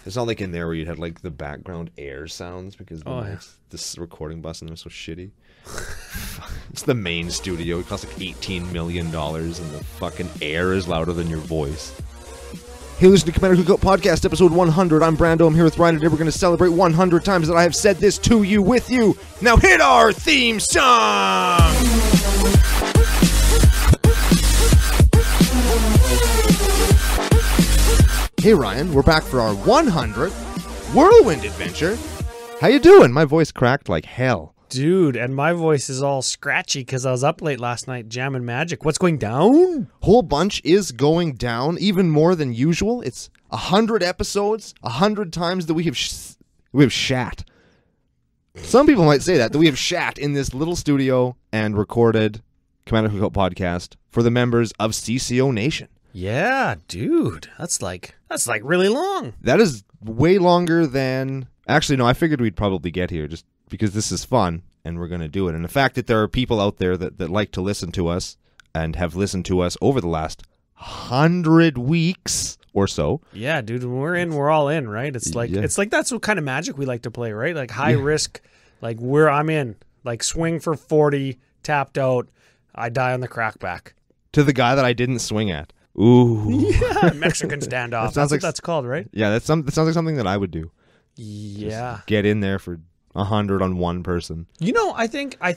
It's not like in there where you'd had like the background air sounds because this recording bus and they're so shitty. It's the main studio. It costs like $18 million and the fucking air is louder than your voice. Hey, listen to Commander Cookout Podcast, episode 100. I'm Brando. I'm here with Ryan, and today we're going to celebrate 100 times that I have said this to you, with you. Now hit our theme song! Hey, Ryan. We're back for our 100th Whirlwind Adventure. How you doing? My voice cracked like hell. Dude, and my voice is all scratchy because I was up late last night jamming Magic. What's going down? Whole bunch is going down, even more than usual. It's 100 episodes, 100 times that we have shat. Some people might say that we have shat in this little studio and recorded Commander Cookout Podcast for the members of CCONation. Yeah, dude, that's like really long. That is way longer than... Actually, no, I figured we'd probably get here just because this is fun and we're going to do it. And the fact that there are people out there that like to listen to us and have listened to us over the last 100 weeks or so. Yeah, dude, when we're in, we're all in, right? It's like that's what kind of Magic we like to play, right? Like high risk, like I'm in, like swing for 40, tapped out, I die on the crackback. To the guy that I didn't swing at. Ooh. Yeah, Mexican standoff. That's what that's called, right? Yeah, that sounds like something that I would do. Yeah. Just get in there for 100 on one person. You know, I think I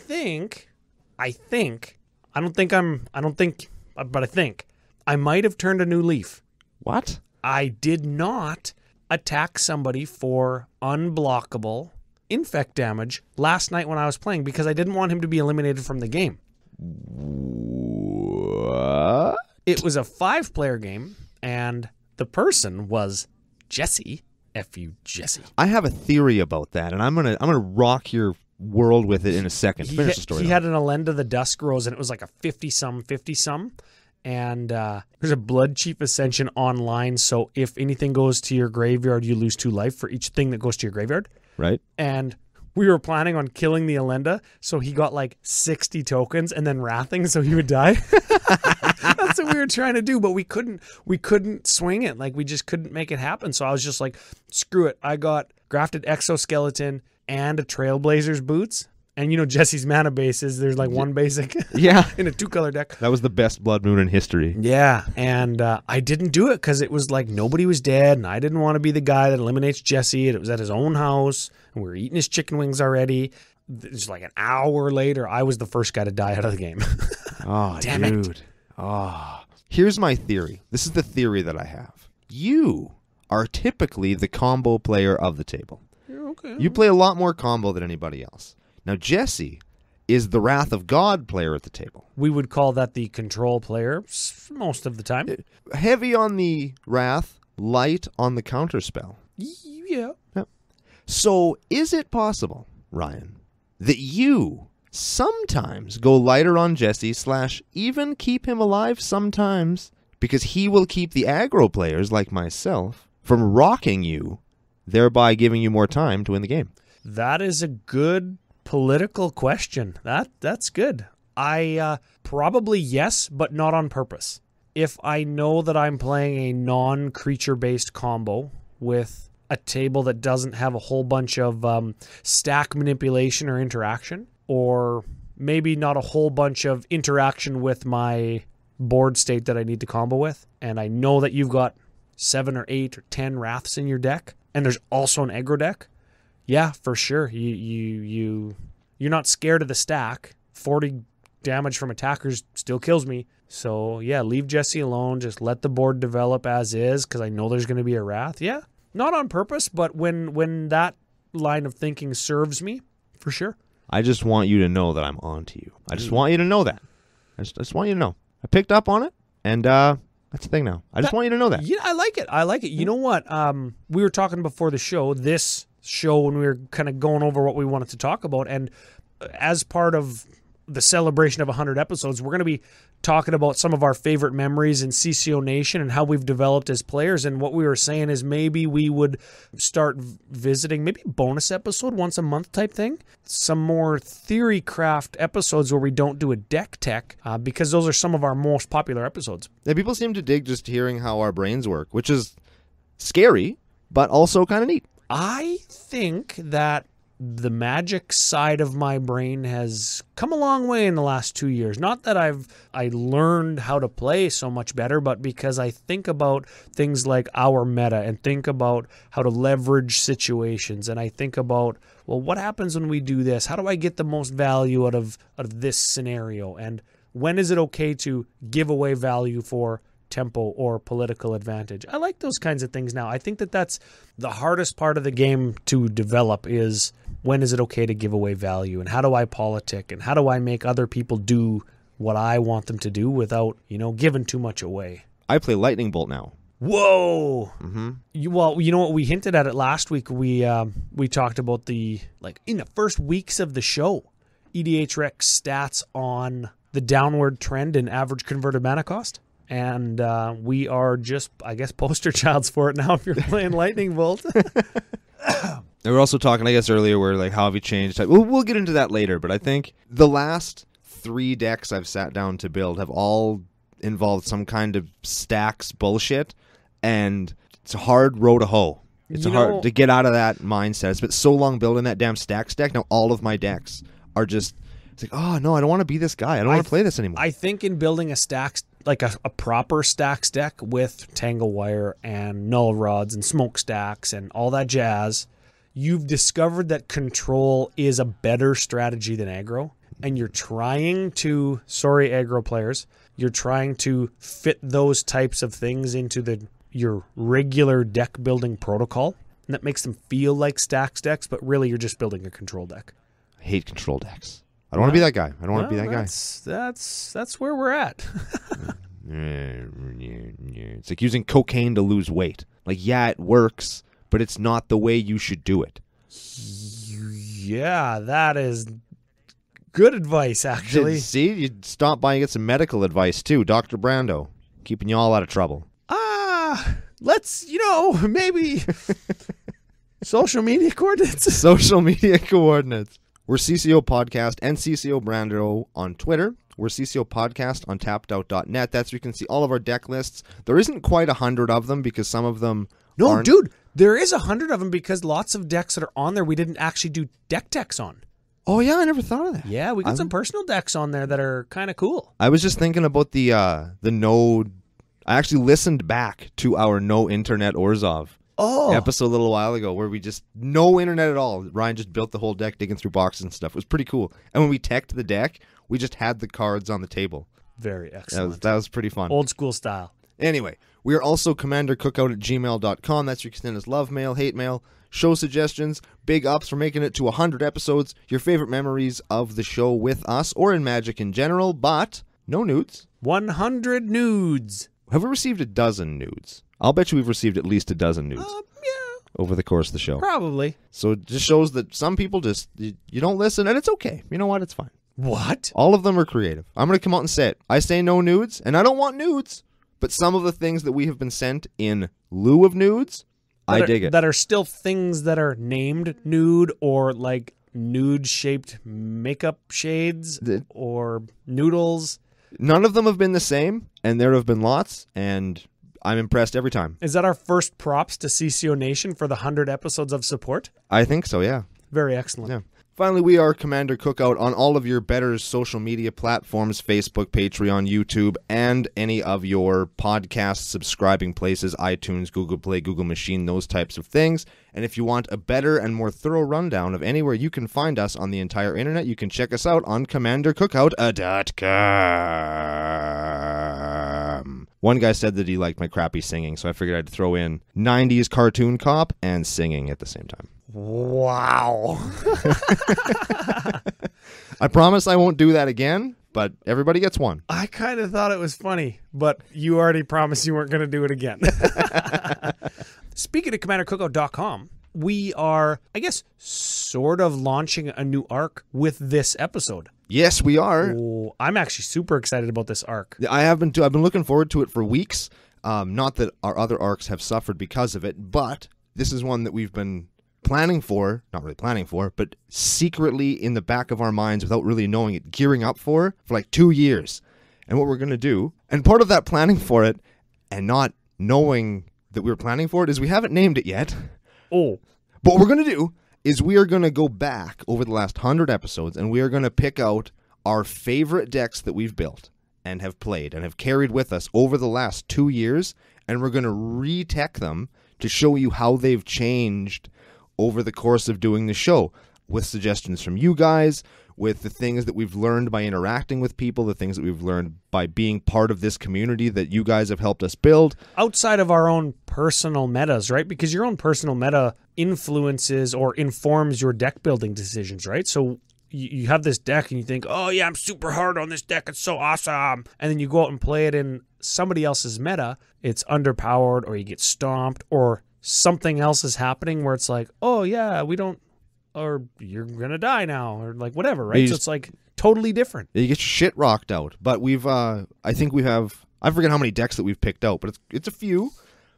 might have turned a new leaf. What? I did not attack somebody for unblockable infect damage last night when I was playing because I didn't want him to be eliminated from the game. What? It was a 5-player game, and the person was Jesse. F you, Jesse. I have a theory about that, and I'm gonna rock your world with it in a second. Finish the story. He had an Elenda the Dusk Rose, and it was like a 50-some. And there's a Blood Chief Ascension online, so if anything goes to your graveyard, you lose 2 life for each thing that goes to your graveyard. Right. And we were planning on killing the Elenda, so he got like 60 tokens and then wrathing so he would die. That's what we were trying to do, but we couldn't swing it. Like, we just couldn't make it happen. So I was just like, screw it. I got grafted exoskeleton and a Trailblazer's boots. And you know Jesse's mana bases, there's like one basic yeah, in a 2-color deck. That was the best Blood Moon in history. Yeah, and I didn't do it because it was like nobody was dead, and I didn't want to be the guy that eliminates Jesse. It was at his own house, and we were eating his chicken wings already. It's like an hour later, I was the first guy to die out of the game. Oh, damn dude. it. Oh. Here's my theory. This is the theory that I have. You are typically the combo player of the table. You're okay. You play a lot more combo than anybody else. Now, Jesse is the Wrath of God player at the table. We would call that the control player most of the time. Heavy on the Wrath, light on the counterspell. Yeah. Yep. So, is it possible, Ryan, that you sometimes go lighter on Jesse / even keep him alive sometimes because he will keep the aggro players like myself from rocking you, thereby giving you more time to win the game? That is a good political question. That's good. I probably yes, but not on purpose. If I know that I'm playing a non-creature based combo with a table that doesn't have a whole bunch of stack manipulation or interaction, or maybe not a whole bunch of interaction with my board state that I need to combo with, and I know that you've got 7 or 8 or 10 Wraths in your deck, and there's also an aggro deck, yeah, for sure. You're not scared of the stack. 40 damage from attackers still kills me. So, yeah, leave Jesse alone. Just let the board develop as is because I know there's going to be a Wrath. Yeah, not on purpose, but when that line of thinking serves me, for sure. I just want you to know that I'm on to you. I just want you to know that. I just want you to know. I picked up on it, and that's the thing now. I just want you to know that. Yeah, I like it. You know what? We were talking before the show, this show, when we were kind of going over what we wanted to talk about, and as part of the celebration of 100 episodes, we're going to be talking about some of our favorite memories in CCONation and how we've developed as players. And what we were saying is maybe we would start visiting maybe bonus episode once a month type thing, some more theory craft episodes where we don't do a deck tech, because those are some of our most popular episodes. Yeah, people seem to dig just hearing how our brains work, which is scary but also kind of neat. I think that the Magic side of my brain has come a long way in the last 2 years. Not that I learned how to play so much better, but because I think about things like our meta and think about how to leverage situations. And I think about, well, what happens when we do this? How do I get the most value out of this scenario? And when is it okay to give away value for tempo or political advantage? I like those kinds of things now. I think that that's the hardest part of the game to develop is when is it okay to give away value, and how do I politic, and how do I make other people do what I want them to do without, giving too much away. I play Lightning Bolt now. Whoa! Mm-hmm. You know what? We hinted at it last week. We talked about in the first weeks of the show, EDH Rec stats on the downward trend in average converted mana cost. And we are just, I guess, poster childs for it now if you're playing Lightning Bolt. And we're also talking, I guess, earlier where, like, how have you changed? We'll get into that later, but I think the last 3 decks I've sat down to build have all involved some kind of stacks bullshit, and it's a hard row to hoe. It's hard to get out of that mindset. It's been so long building that damn stacks deck. Now all of my decks are just, it's like, oh, no, I don't want to be this guy. I don't want to play this anymore. I think in building a stacks, like a proper stacks deck with Tangle Wire and Null Rods and Smokestacks and all that jazz, you've discovered that control is a better strategy than aggro, and you're trying to, sorry aggro players, you're trying to fit those types of things into your regular deck building protocol, and that makes them feel like stacks decks, but really you're just building a control deck. I hate control decks. I don't want to be that guy. I don't want to be that guy. That's where we're at. It's like using cocaine to lose weight. Like, yeah, it works, but it's not the way you should do it. Yeah, that is good advice, actually. See, you stop by and get some medical advice, too. Dr. Brando, keeping you all out of trouble. Let's, maybe social media coordinates. Social media coordinates. We're CCO Podcast and CCO Brando on Twitter. We're CCO Podcast on tappedout.net. That's where you can see all of our deck lists. There isn't quite 100 of them because some of them aren't. Dude, there is 100 of them because lots of decks that are on there we didn't actually do deck techs on. Oh, yeah, I never thought of that. Yeah, we got some personal decks on there that are kind of cool. I was just thinking about the no... I actually listened back to our No Internet Orzhov episode a little while ago where we just, no internet at all. Ryan just built the whole deck digging through boxes and stuff. It was pretty cool. And when we teched the deck, we just had the cards on the table. Very excellent. That was pretty fun. Old school style. Anyway, we are also commandercookout@gmail.com. That's where you can send us love mail, hate mail, show suggestions, big ups for making it to 100 episodes, your favorite memories of the show with us or in Magic in general, but no nudes. 100 nudes. Have we received a dozen nudes? I'll bet you we've received at least a dozen nudes. Yeah. Over the course of the show. Probably. So it just shows that some people just, you don't listen, and it's okay. You know what? It's fine. What? All of them are creative. I'm going to come out and say it. I say no nudes, and I don't want nudes, but some of the things that we have been sent in lieu of nudes, I dig it. That are still things that are named nude or like nude-shaped makeup shades or noodles. None of them have been the same, and there have been lots, and I'm impressed every time. Is that our first props to CCONation for the 100 episodes of support? I think so, yeah. Very excellent. Yeah. Finally, we are Commander Cookout on all of your better social media platforms, Facebook, Patreon, YouTube, and any of your podcast subscribing places, iTunes, Google Play, Google Machine, those types of things. And if you want a better and more thorough rundown of anywhere you can find us on the entire internet, you can check us out on commandercookout.com. One guy said that he liked my crappy singing, so I figured I'd throw in 90s cartoon cop and singing at the same time. Wow. I promise I won't do that again, but everybody gets one. I kind of thought it was funny, but you already promised you weren't going to do it again. Speaking of CommanderCookout.com, we are, I guess, sort of launching a new arc with this episode. Yes, we are. Oh, I'm actually super excited about this arc. I have been too. I've been looking forward to it for weeks. Not that our other arcs have suffered because of it, but this is one that we've been planning for, not really planning for, but secretly in the back of our minds without really knowing it, gearing up for like 2 years. And what we're going to do, and part of that planning for it and not knowing that we were planning for it is we haven't named it yet. Oh. But what we're going to do is we are going to go back over the last 100 episodes, and we are going to pick out our favorite decks that we've built and have played and have carried with us over the last 2 years, and we're going to re-tech them to show you how they've changed over the course of doing the show, with suggestions from you guys, with the things that we've learned by interacting with people, the things that we've learned by being part of this community that you guys have helped us build. Outside of our own personal metas, right? Because your own personal meta influences or informs your deck building decisions, right? So you have this deck and you think, oh yeah, I'm super hard on this deck, it's so awesome. And then you go out and play it in somebody else's meta, it's underpowered, or you get stomped, or something else is happening where it's like, oh yeah, we don't, or you're gonna die now, or like whatever, right? So it's like totally different. You get your shit rocked out. But we've, I think we have, I forget how many decks that we've picked out, but it's a few.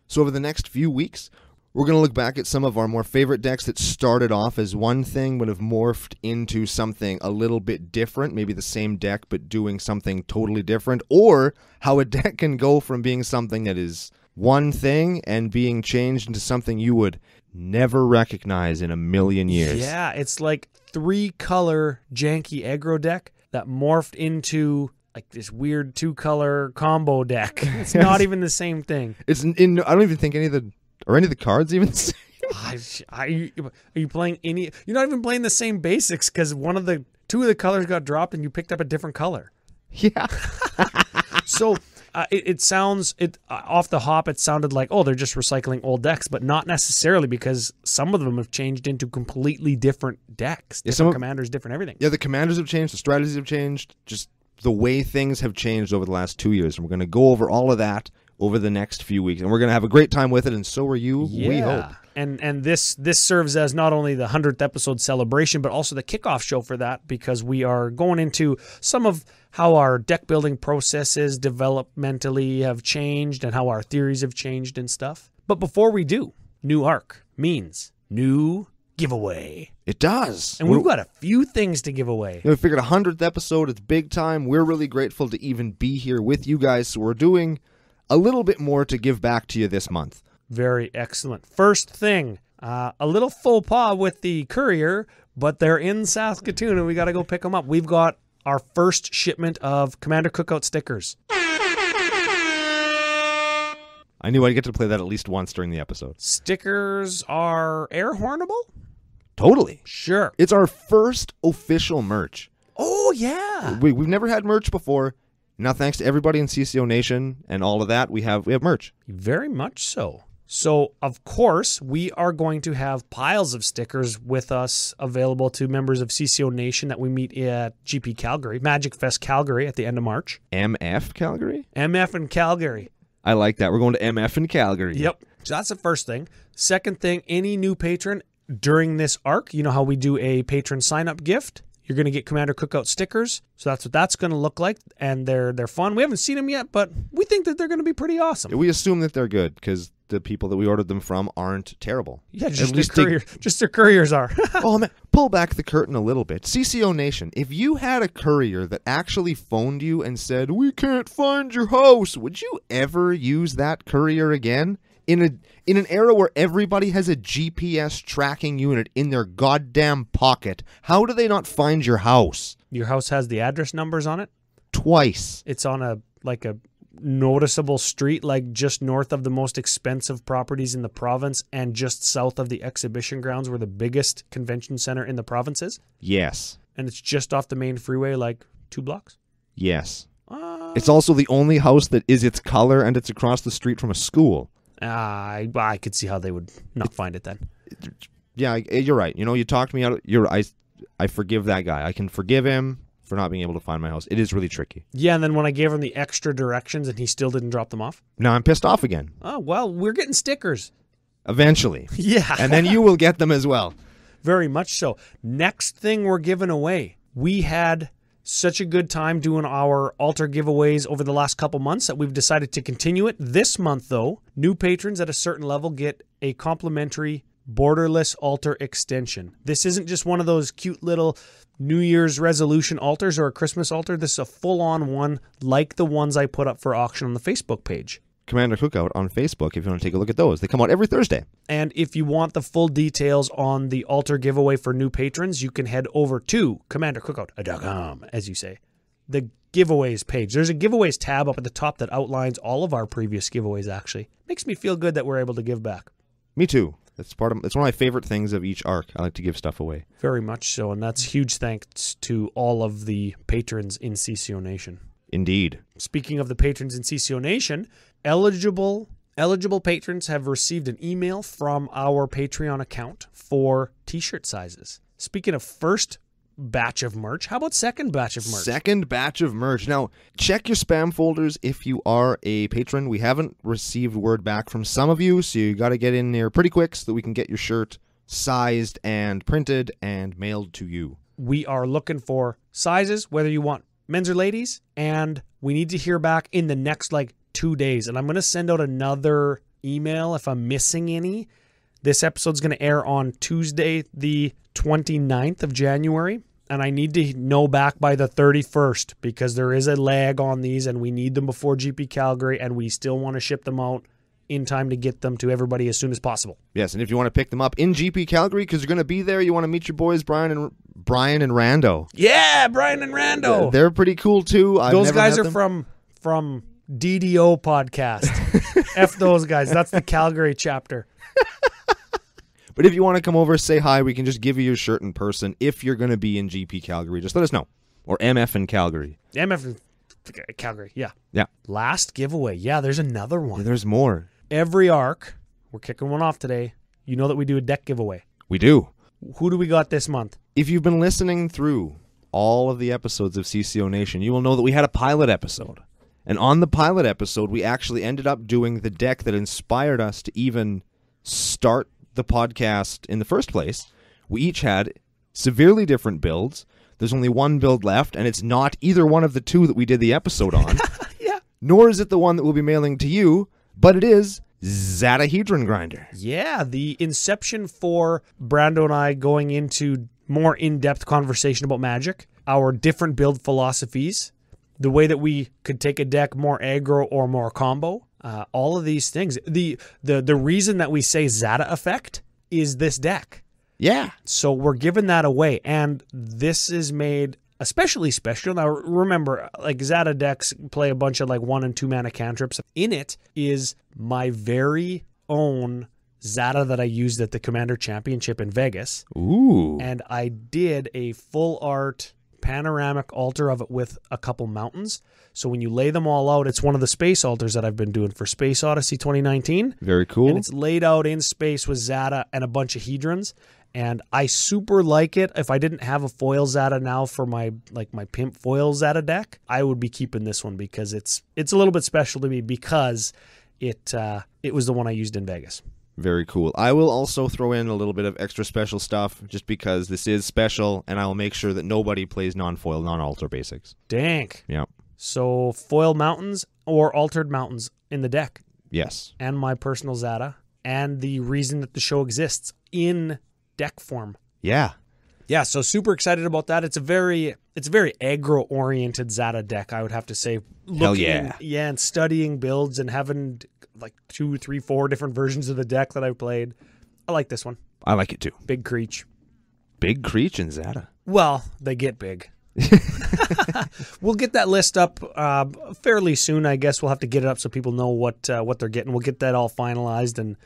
So over the next few weeks, we're going to look back at some of our more favorite decks that started off as one thing but have morphed into something a little bit different, maybe the same deck but doing something totally different, or how a deck can go from being something that is one thing and being changed into something you would never recognize in a million years. Yeah, it's like 3-color janky aggro deck that morphed into like this weird 2-color combo deck. It's not even the same thing. It's in. I don't even think any of the cards even the same. Are you playing any? You're not even playing the same basics because two of the colors got dropped and you picked up a different color. Yeah. So it sounds off the hop. It sounded like, oh, they're just recycling old decks, but not necessarily, because some of them have changed into completely different decks. Different commanders, different everything. Yeah, the commanders have changed. The strategies have changed. Just the way things have changed over the last 2 years, and we're going to go over all of that over the next few weeks, and we're going to have a great time with it, and so are you. Yeah. We hope. And this serves as not only the 100th episode celebration, but also the kickoff show for that, because we are going into some of how our deck building processes developmentally have changed and how our theories have changed and stuff. But before we do, new arc means new giveaway. It does. And we've got a few things to give away. We figured 100th episode, it's big time. We're really grateful to even be here with you guys, so we're doing a little bit more to give back to you this month. Very excellent. First thing, a little faux pas with the courier, but they're in Saskatoon and we got to go pick them up. We've got our first shipment of Commander Cookout stickers. I knew I'd get to play that at least once during the episode. Stickers are air hornable? Totally. Sure. It's our first official merch. Oh, yeah. We've never had merch before. Now, thanks to everybody in CCONation and all of that, we have merch. Very much so. So, of course, we are going to have piles of stickers with us available to members of CCONation that we meet at GP Calgary, Magic Fest Calgary at the end of March. MF Calgary? MF in Calgary. I like that. We're going to MF in Calgary. Yep. So that's the first thing. Second thing, any new patron during this arc, you know how we do a patron sign-up gift? You're going to get Commander Cookout stickers. So that's what that's going to look like. And they're fun. We haven't seen them yet, but we think that they're going to be pretty awesome. We assume that they're good because the people that we ordered them from aren't terrible. Yeah, just their couriers are. Oh, man. Pull back the curtain a little bit. CCONation, if you had a courier that actually phoned you and said, "We can't find your house," would you ever use that courier again? In an era where everybody has a GPS tracking unit in their goddamn pocket, how do they not find your house? Your house has the address numbers on it? Twice. It's on a noticeable street, like just north of the most expensive properties in the province and just south of the exhibition grounds where the biggest convention center in the province is? Yes. And it's just off the main freeway, like 2 blocks? Yes. It's also the only house that is its color, and it's across the street from a school. I could see how they would not find it then. Yeah, you're right. You talked me out. I forgive that guy. I can forgive him for not being able to find my house. It is really tricky. Yeah, and then when I gave him the extra directions and he still didn't drop them off? Now I'm pissed off again. Oh, well, we're getting stickers. Eventually. Yeah. And then you will get them as well. Very much so. Next thing we're giving away. We had such a good time doing our altar giveaways over the last couple months that we've decided to continue it. This month, though, new patrons at a certain level get a complimentary borderless altar extension. This isn't just one of those cute little New Year's resolution altars or a Christmas altar. This is a full-on one like the ones I put up for auction on the Facebook page. Commander Cookout on Facebook if you want to take a look at those. They come out every Thursday. And if you want the full details on the altar giveaway for new patrons, you can head over to commandercookout.com, as you say. The giveaways page. There's a giveaways tab up at the top that outlines all of our previous giveaways, actually. Makes me feel good that we're able to give back. Me too. It's one of my favorite things of each arc. I like to give stuff away. Very much so, and that's huge thanks to all of the patrons in CCONation. Indeed. Speaking of the patrons in CCONation, eligible patrons have received an email from our Patreon account for t-shirt sizes. Speaking of first batch of merch, how about second batch of merch? Second batch of merch. Now, check your spam folders if you are a patron. We haven't received word back from some of you, so you got to get in there pretty quick so that we can get your shirt sized and printed and mailed to you. We are looking for sizes, whether you want men's or ladies, and we need to hear back in the next 2 days. And I'm going to send out another email if I'm missing any. This episode's going to air on Tuesday, the 29th of January, and I need to know back by the 31st because there is a lag on these and we need them before GP Calgary, and we still want to ship them out in time to get them to everybody as soon as possible. Yes, and if you want to pick them up in GP Calgary because you're going to be there, you want to meet your boys Brian and Rando. Yeah, Brian and Rando. They're pretty cool too. Those guys are from DDO Podcast. F those guys. That's the Calgary chapter. But if you want to come over, say hi. We can just give you your shirt in person. If you're going to be in GP Calgary, just let us know. Or MF in Calgary. MF in Calgary, yeah. Yeah. Last giveaway. Yeah, there's another one. Yeah, there's more. Every arc, we're kicking one off today. You know that we do a deck giveaway. We do. Who do we got this month? If you've been listening through all of the episodes of CCONation, you will know that we had a pilot episode. And on the pilot episode, we actually ended up doing the deck that inspired us to even start the podcast in the first place. We each had severely different builds. There's only one build left, and it's not either one of the two that we did the episode on. Yeah. Nor is it the one that we'll be mailing to you, but it is Zadahedron Grinder. Yeah, the inception for Brando and I going into more in-depth conversation about Magic, our different build philosophies, the way that we could take a deck more aggro or more combo. All of these things. The reason that we say Zada effect is this deck. Yeah. So we're giving that away, and this is made especially special. Now remember, Zada decks play a bunch of 1 and 2 mana cantrips. In it is my very own Zada that I used at the Commander Championship in Vegas. Ooh. And I did a full art panoramic altar of it with a couple mountains. So when you lay them all out, it's one of the space altars that I've been doing for Space Odyssey 2019. Very cool. And it's laid out in space with Zada and a bunch of Hedrons. And I super like it. If I didn't have a foil Zada now for my pimp foil Zada deck, I would be keeping this one because it's a little bit special to me because it was the one I used in Vegas. Very cool. I will also throw in a little bit of extra special stuff just because this is special, and I will make sure that nobody plays non-foil, non-altar basics. Dank. Yeah. So foil mountains or altered mountains in the deck. Yes. And my personal Zada, and the reason that the show exists in deck form. Yeah. Yeah, so super excited about that. It's a very aggro-oriented Zada deck, I would have to say. Hell yeah. And studying builds and having 2, 3, 4 different versions of the deck that I've played. I like this one. I like it too. Big Creech. Big Creech and Zada. Well, they get big. We'll get that list up fairly soon. I guess we'll have to get it up so people know what they're getting. We'll get that all finalized and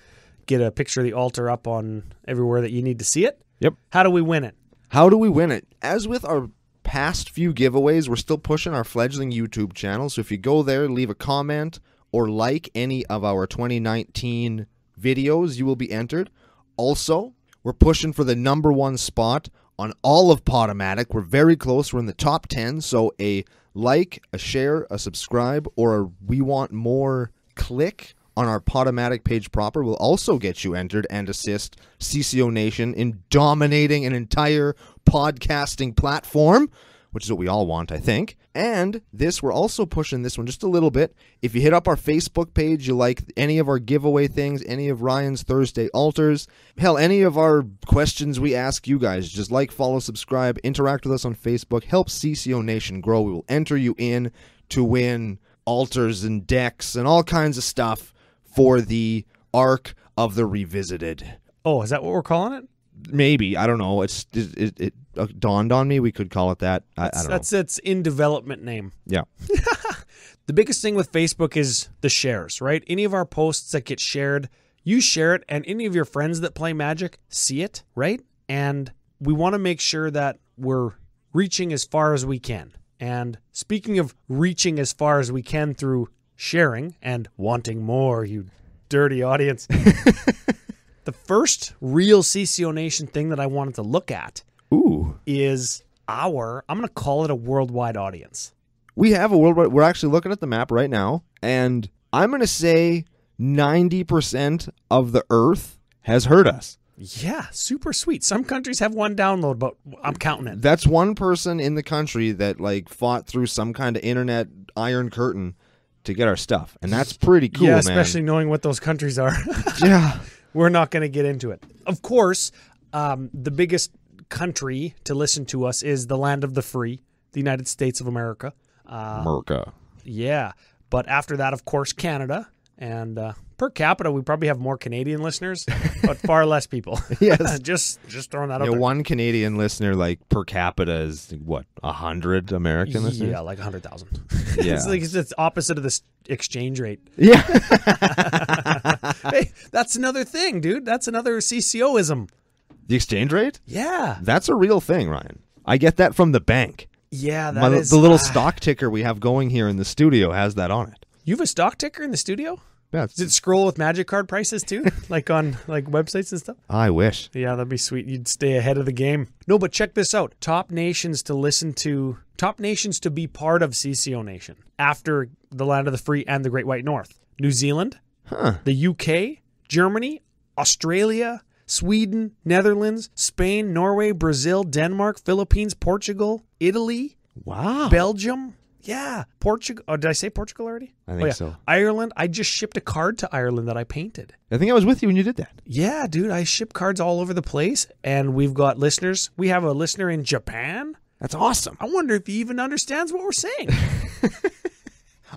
get a picture of the altar up on everywhere that you need to see it. Yep. How do we win it? How do we win it? As with our past few giveaways, we're still pushing our fledgling YouTube channel. So if you go there, leave a comment or like any of our 2019 videos, you will be entered. Also, we're pushing for the #1 spot on all of Podomatic. We're very close. We're in the top 10. So a like, a share, a subscribe, or a we want more click on our Podomatic page proper will also get you entered and assist CCONation in dominating an entire podcasting platform, which is what we all want, I think. And we're also pushing this one just a little bit. If you hit up our Facebook page, you like any of our giveaway things, any of Ryan's Thursday altars, hell, any of our questions we ask you guys, just like, follow, subscribe, interact with us on Facebook, help CCONation grow. We will enter you in to win altars and decks and all kinds of stuff for the Ark of the Revisited. Oh, is that what we're calling it? Maybe. I don't know. It dawned on me we could call it that. I don't know. That's its in development name. Yeah. The biggest thing with Facebook is the shares, right? Any of our posts that get shared, you share it, and any of your friends that play Magic see it, right? And we want to make sure that we're reaching as far as we can. And speaking of reaching as far as we can through sharing and wanting more, you dirty audience, the first real CCONation thing that I wanted to look at is I'm going to call it a worldwide audience. We have a worldwide, we're actually looking at the map right now, and I'm going to say 90% of the Earth has heard us. Yeah, super sweet. Some countries have one download, but I'm counting it. That's one person in the country that like fought through some kind of internet iron curtain to get our stuff, and that's pretty cool, yeah, man. especially knowing what those countries are. Yeah. We're not going to get into it. Of course, the biggest country to listen to us is the land of the free, the United States of America. America. Yeah, but after that, of course, Canada. And per capita, we probably have more Canadian listeners, but far less people. Yes. just throwing that out there. One Canadian listener, like, per capita is, what, 100 American listeners? Yeah, like 100,000. Yeah. It's opposite of the exchange rate. Yeah. Hey, that's another thing, dude. That's another CCOism. The exchange rate? Yeah. That's a real thing, Ryan. I get that from the bank. Yeah, the little stock ticker we have going here in the studio has that on it. You have a stock ticker in the studio? Yeah. Does it scroll with Magic card prices too? Like on like websites and stuff? I wish. Yeah, that'd be sweet. You'd stay ahead of the game. No, but check this out. Top nations to be part of CCONation after the land of the free and the Great White North. New Zealand, the UK, Germany, Australia, Sweden, Netherlands, Spain, Norway, Brazil, Denmark, Philippines, Portugal, Italy, Belgium. Yeah, Portugal. Oh, did I say Portugal already? I think so. Ireland. I just shipped a card to Ireland that I painted. I think I was with you when you did that. Yeah, dude. I ship cards all over the place, and we've got listeners. We have a listener in Japan. That's awesome. I wonder if he even understands what we're saying.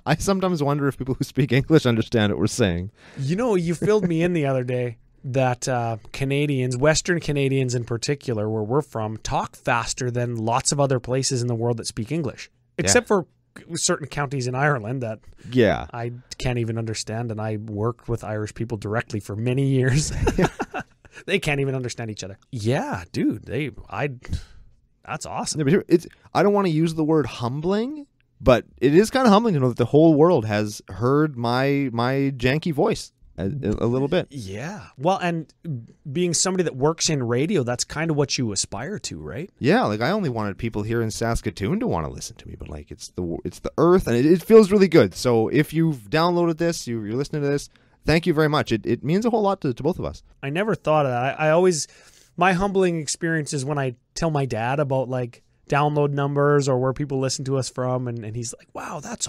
I sometimes wonder if people who speak English understand what we're saying. You know, you filled me in the other day that Canadians, Western Canadians in particular, where we're from, talk faster than lots of other places in the world that speak English. Except for certain counties in Ireland that I can't even understand, and I worked with Irish people directly for many years. They can't even understand each other. Yeah, dude, that's awesome. Yeah, but I don't want to use the word humbling, but it is kind of humbling to know that the whole world has heard my janky voice a little bit. Yeah. Well, and being somebody that works in radio, that's kind of what you aspire to, right? Yeah, like I only wanted people here in Saskatoon to want to listen to me, but like it's the earth, and it feels really good. So if you've downloaded this, you're listening to this, thank you very much. It means a whole lot to both of us. I never thought of that. I always, my humbling experience is when I tell my dad about like download numbers or where people listen to us from, and he's like, wow, it's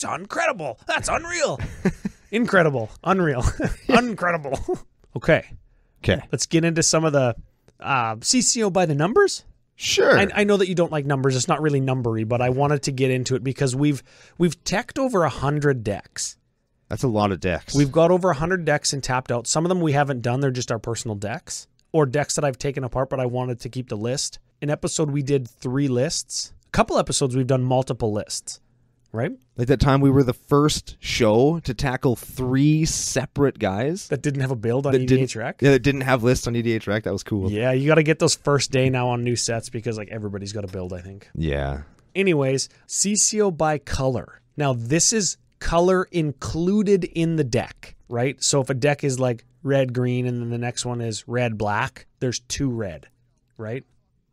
incredible. That's unreal. Incredible. Unreal. Incredible. Okay. Let's get into some of the CCO by the numbers. Sure. I know that you don't like numbers. It's not really numbery, but I wanted to get into it because we've teched over 100 decks. That's a lot of decks. We've got over 100 decks and tapped out. Some of them we haven't done. They're just our personal decks or decks that I've taken apart, but I wanted to keep the list. An episode we did 3 lists. A couple episodes we've done multiple lists. Right? Like that time we were the first show to tackle 3 separate guys. That didn't have a build on EDH Rec? Yeah, that didn't have lists on EDH Rec. That was cool. Yeah, you got to get those first day now on new sets because like everybody's got a build, I think. Yeah. Anyways, CCO by color. Now, this is color included in the deck, right? So if a deck is like red, green, and then the next one is red, black, there's 2 red, right?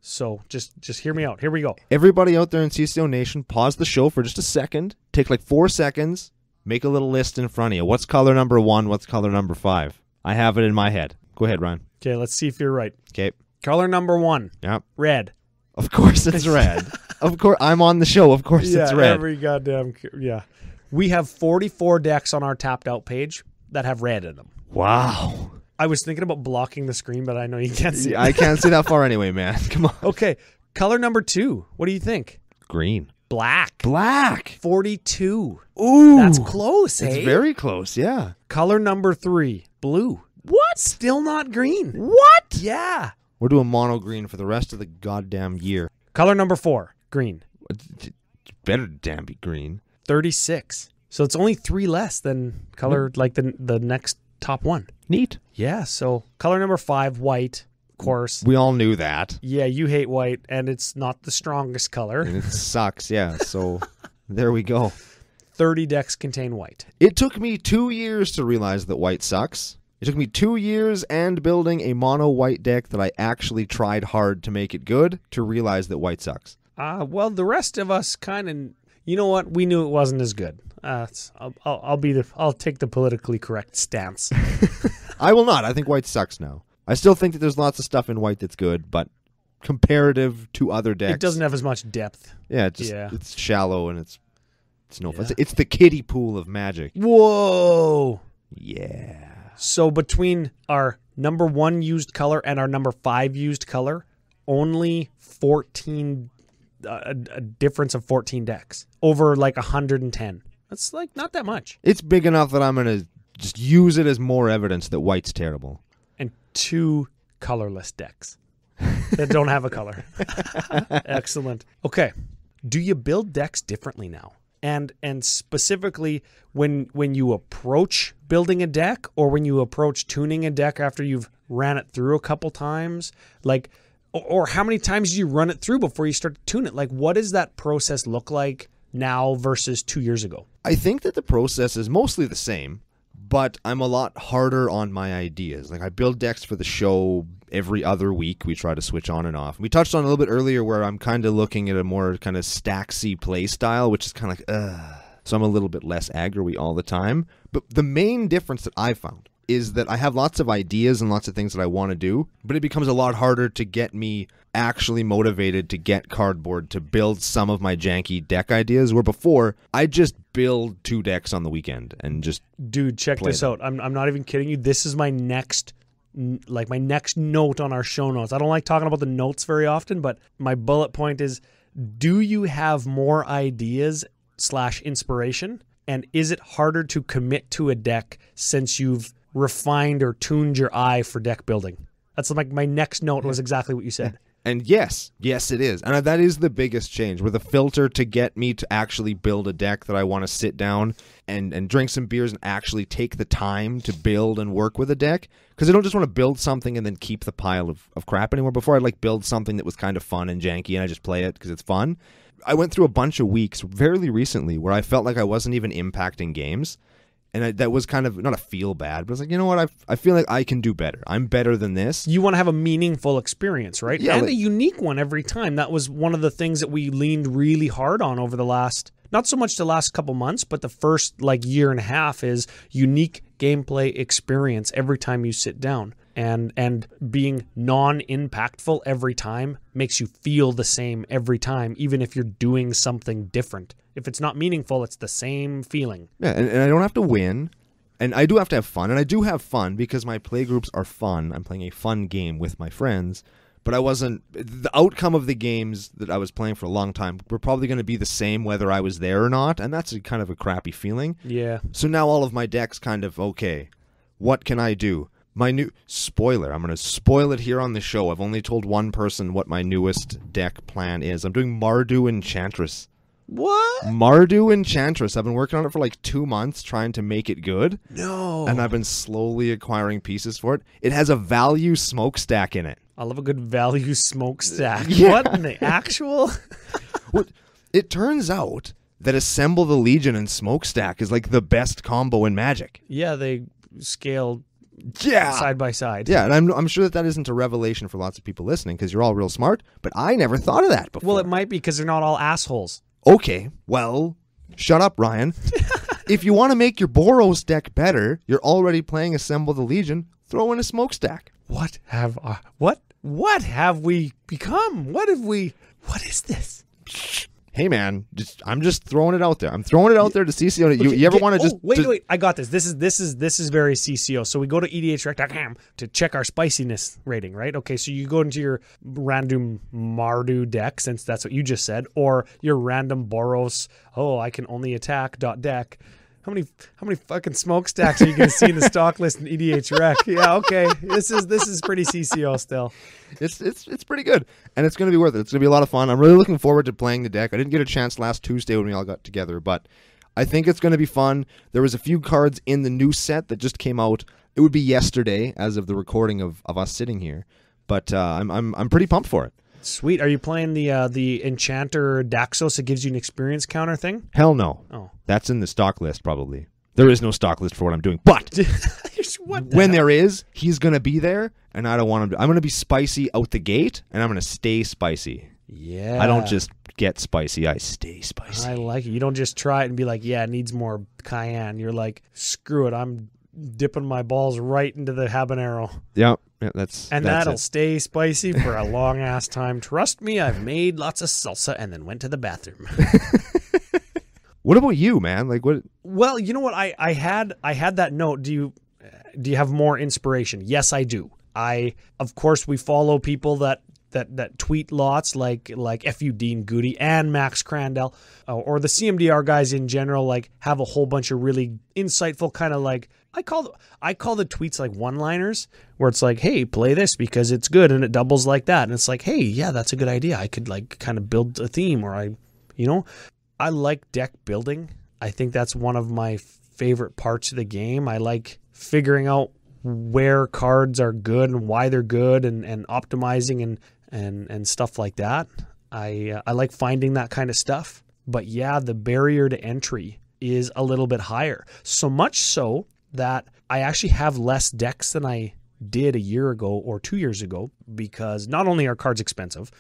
So just hear me out. Here we go. Everybody out there in CCONation, pause the show for just a second. Take like 4 seconds. Make a little list in front of you. What's color number 1? What's color number 5? I have it in my head. Go ahead, Ryan. Okay, let's see if you're right. Okay. Color number 1. Yep. Red. Of course it's red. Of course. I'm on the show. Of course it's red. Every goddamn... Yeah. We have 44 decks on our tapped out page that have red in them. Wow. I was thinking about blocking the screen, but I know you can't see it. I can't see that far anyway, man. Come on. Okay. Color number 2. What do you think? Green. Black. Black. 42. Ooh. That's close, It's eh? very close, yeah. Color number 3, blue. What? Still not green. What? Yeah. We're doing mono green for the rest of the goddamn year. Color number 4, green. It's better damn be green. 36. So it's only 3 less than color like the next top one. Neat. Yeah, so color number 5, white, of course. We all knew that. Yeah, you hate white, and it's not the strongest color. And it sucks, yeah. So there we go. 30 decks contain white. It took me 2 years to realize that white sucks. It took me 2 years and building a mono white deck that I actually tried hard to make it good to realize that white sucks. Well, the rest of us kind of, you know what? We knew it wasn't as good. I'll take the politically correct stance. I will not. I think white sucks now. I still think that there's lots of stuff in white that's good, but comparative to other decks, It doesn't have as much depth. Yeah, it's shallow and it's no fun. Yeah. It's the kiddie pool of Magic. Whoa. Yeah. So between our number 1 used color and our number 5 used color, only 14, a difference of 14 decks over like 110. That's like not that much. It's big enough that I'm going to just use it as more evidence that white's terrible. And 2 colorless decks that don't have a color. Excellent. Okay. Do you build decks differently now? And specifically when you approach building a deck or when you approach tuning a deck after you've ran it through a couple times, like, or how many times do you run it through before you start to tune it? Like, what does that process look like now versus 2 years ago? I think that the process is mostly the same, but I'm a lot harder on my ideas. Like, I build decks for the show every other week. We try to switch on and off. We touched on a little bit earlier where I'm kind of looking at a more kind of stacksy play style, which is kind of like, so I'm a little bit less aggro-y all the time. But the main difference that I've found is that I have lots of ideas and lots of things that I want to do, but it becomes a lot harder to get me actually motivated to get cardboard to build some of my janky deck ideas, where before I just build 2 decks on the weekend and just Dude, check this out. I'm not even kidding you. This is my next note on our show notes. I don't like talking about the notes very often, but my bullet point is, do you have more ideas / inspiration? And is it harder to commit to a deck since you've refined or tuned your eye for deck building? That's like my next note was exactly what you said. And yes, it is. And that is the biggest change, where the filter to get me to actually build a deck that I want to sit down and drink some beers and actually take the time to build and work with a deck. Because I don't just want to build something and then keep the pile of crap anymore. Before, I'd like build something that was kind of fun and janky and I just play it because it's fun. I went through a bunch of weeks fairly recently where I felt like I wasn't even impacting games. And that was kind of, not a feel bad, but it's like, you know what, I feel like I can do better. I'm better than this. You want to have a meaningful experience, right? Yeah, and a unique one every time. That was one of the things that we leaned really hard on over the last, not so much the last couple months, but the first like year and a half, is unique gameplay experience every time you sit down. And being non-impactful every time makes you feel the same every time, even if you're doing something different. If it's not meaningful, it's the same feeling. Yeah, and I don't have to win, and I do have to have fun, and I do have fun because my playgroups are fun. I'm playing a fun game with my friends, but the outcome of the games that I was playing for a long time were probably going to be the same whether I was there or not, and that's kind of a crappy feeling. Yeah. So now all of my decks kind of, okay, what can I do? My new spoiler, I'm going to spoil it here on the show. I've only told one person what my newest deck plan is. I'm doing Mardu Enchantress. What? Mardu Enchantress. I've been working on it for like 2 months trying to make it good. No. And I've been slowly acquiring pieces for it. It has a value smokestack in it. I love a good value smokestack. Yeah. What in the actual? Well, it turns out that Assemble the Legion and Smokestack is like the best combo in Magic. Yeah, they scale Yeah. side by side. Yeah, and I'm sure that isn't a revelation for lots of people listening because you're all real smart, but I never thought of that before. Well, it might be because they're not all assholes. Okay, well, shut up, Ryan. If you want to make your Boros deck better, you're already playing Assemble the Legion, throw in a Smokestack. What have we become? What is this? hey man, I'm just throwing it out there. I'm throwing it out there to CCO. Okay, you ever want to just wait? I got this. This is very CCO. So we go to edhrec.com to check our spiciness rating, right? Okay, so you go into your random Mardu deck, since that's what you just said, or your random Boros. Oh, I can only attack .deck. How many fucking smokestacks are you going to see in the stock list in EDHREC? Yeah, okay. This is pretty CCO still. It's pretty good, and it's going to be worth it. It's going to be a lot of fun. I'm really looking forward to playing the deck. I didn't get a chance last Tuesday when we all got together, but I think it's going to be fun. There was a few cards in the new set that just came out. It would be yesterday as of the recording of us sitting here, but I'm pretty pumped for it. Sweet. Are you playing the Enchanter Daxos that gives you an experience counter thing? Hell no. Oh. That's in the stock list probably. There is no stock list for what I'm doing. But when there is, he's going to be there, and I don't want him to. I'm going to be spicy out the gate, and I'm going to stay spicy. Yeah. I don't just get spicy. I stay spicy. I like it. You don't just try it and be like, yeah, it needs more cayenne. You're like, screw it. I'm dipping my balls right into the habanero. Yeah, that's that'll it. Stay spicy for a long ass time. Trust me, I've made lots of salsa and then went to the bathroom. What about you, man? Like what? Well, you know what? I had that note. Do you have more inspiration? Yes, I do. Of course we follow people that tweet lots like F.U. Dean Goody and Max Crandell, or the CMDR guys in general, like have a whole bunch of really insightful kind of like I call the tweets like one-liners, where it's like, hey, play this because it's good and it doubles like that, and it's like, hey, yeah, that's a good idea. I could like kind of build a theme, or I like deck building. I think that's one of my favorite parts of the game. I like figuring out where cards are good and why they're good, and optimizing and stuff like that. I like finding that kind of stuff. But yeah, the barrier to entry is a little bit higher. So much so that I actually have less decks than I did a year ago or 2 years ago, because not only are cards expensive,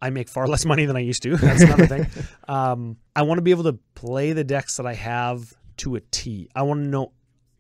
I make far less money than I used to. That's another thing. I want to be able to play the decks that I have to a T. I want to know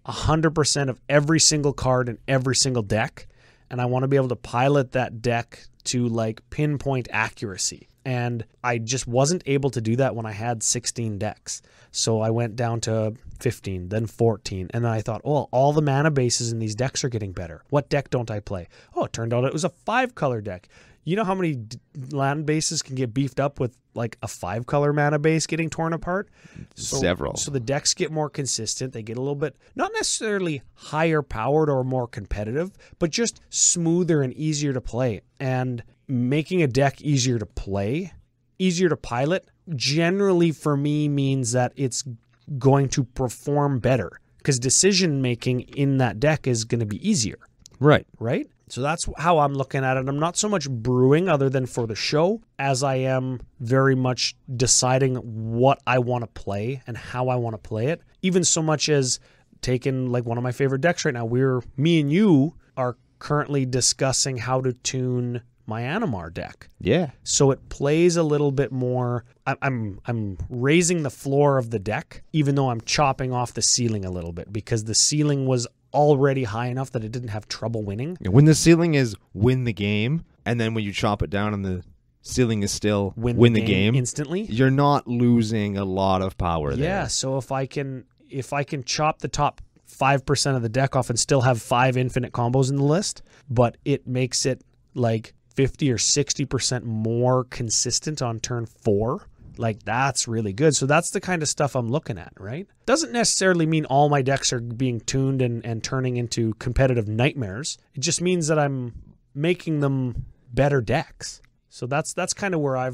100% of every single card in every single deck, and I want to be able to pilot that deck to like pinpoint accuracy. And I just wasn't able to do that when I had 16 decks. So I went down to 15, then 14. And then I thought, oh, all the mana bases in these decks are getting better. What deck don't I play? Oh, it turned out it was a 5-color deck. You know how many land bases can get beefed up with like a 5-color mana base getting torn apart? Several. So the decks get more consistent. They get a little bit, not necessarily higher powered or more competitive, but just smoother and easier to play. And making a deck easier to play, easier to pilot, generally for me means that it's going to perform better, because decision making in that deck is going to be easier. Right. So that's how I'm looking at it. I'm not so much brewing other than for the show, as I am very much deciding what I want to play and how I want to play it. Even so much as taking like one of my favorite decks right now. Me and you are currently discussing how to tune my Animar deck. Yeah. So it plays a little bit more. I'm raising the floor of the deck, even though I'm chopping off the ceiling a little bit, because the ceiling was already high enough that it didn't have trouble winning. When the ceiling is win the game, and then when you chop it down and the ceiling is still win the game instantly, you're not losing a lot of power there. Yeah, so if I can chop the top 5% of the deck off and still have 5 infinite combos in the list, but it makes it like 50 or 60% more consistent on turn 4, like that's really good. So that's the kind of stuff I'm looking at, right? Doesn't necessarily mean all my decks are being tuned and turning into competitive nightmares. It just means that I'm making them better decks. So that's kind of where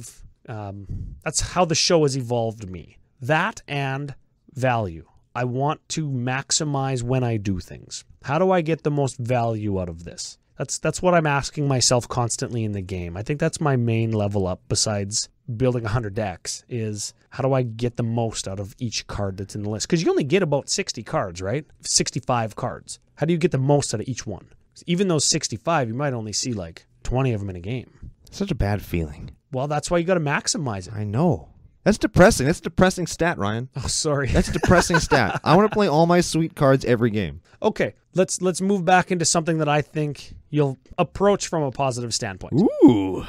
that's how the show has evolved me. That and value. I want to maximize when I do things. How do I get the most value out of this? That's what I'm asking myself constantly in the game. I think that's my main level up, besides building 100 decks, is how do I get the most out of each card that's in the list? Because you only get about 60 cards, right? 65 cards. How do you get the most out of each one? Even those 65, you might only see like 20 of them in a game. Such a bad feeling. Well, that's why you got to maximize it. I know. That's depressing. That's a depressing stat, Ryan. Oh, sorry. That's a depressing stat. I want to play all my sweet cards every game. Okay, let's move back into something that I think you'll approach from a positive standpoint. Ooh.